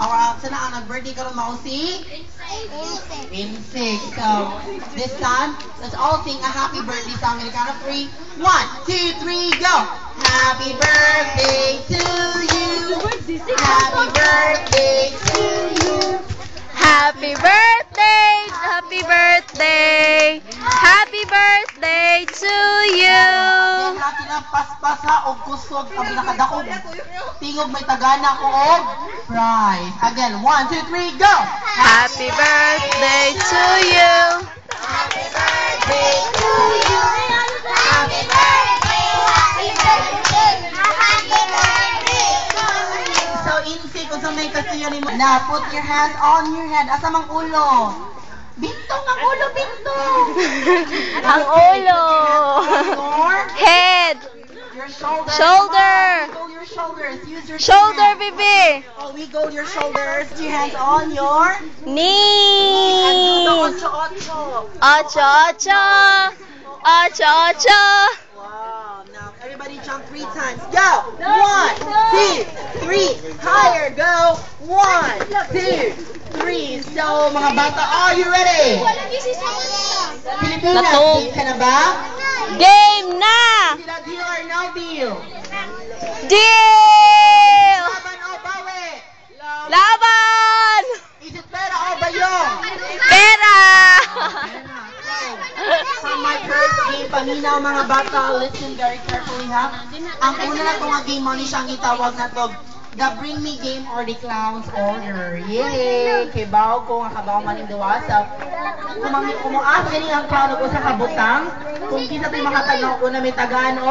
Sana ang nag-birthday karon mao si Insect. So, this time, let's all sing a happy birthday song in the count of 3. 1, 2, 3, go! Happy birthday to you! Happy birthday to you! Happy birthday! Happy birthday! Happy birthday to you! Natin ang paspas ha o kusog ang pinakadakog. Tingog may tagana ko og prize. Again, 1, 2, 3, go! Happy birthday to you! Happy birthday to you! Happy birthday! Happy birthday! Happy birthday to you! So, Insik, kung sa may kasuyo ni mo, na, put your hands on your head. Asa mang ulo? Bintong ang ulo, bintong! Ang ulo! Your Head! your shoulder. Shoulder. Go your shoulders. Use your Shoulder, hands. baby! Oh, we go your shoulders. Your hands on your Knee! ocho, ocho. Ocho, ocho! Ocho, ocho! Wow. Now everybody jump 3 times. Go. 1, 2, 3. Higher. Go. 1, 2, 3. So mga bata, are you ready? Pilipinas, Natog. game ka na ba? Game na! Sila deal or no deal? Deal! Laban o bawi? Laban! Is it pera o bayong? Pera! For my first game, paminaw mga bata, listen very carefully ha. Ang una na itong game mo ni siyang itawag na to, the bring me game or the clown's order. Yay! Kay baw ko nga kabaw maning duwasa. Kumuas gani ang clown ko sa kabutang. Kung kisa tayo makatanaw ko na may tagaan o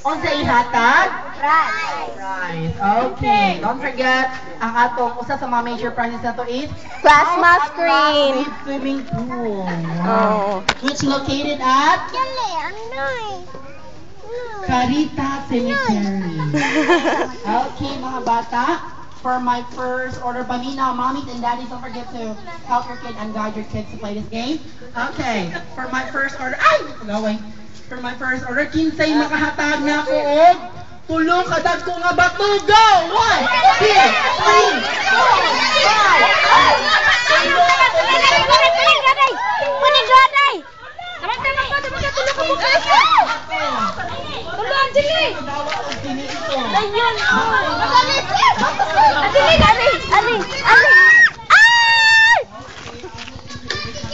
onsa ihatag? Prize. Okay. Don't forget, ang atong usa sa mga major prizes na to is Plasma screen. swimming pool. Oh. Which located at Carita Cemetery. Okay, mga bata. For my first order, paminaw, mommies and daddies, don't forget to help your kid and guide your kids to play this game. Okay, for my first order, ay! Gawin. For my first order, kinsay makahatag na ko og tulong kadag ko nga bato. Go! 1, 2, 3, 4, 5.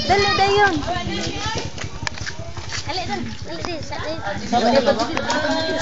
Dali, dayon. Dali, dali.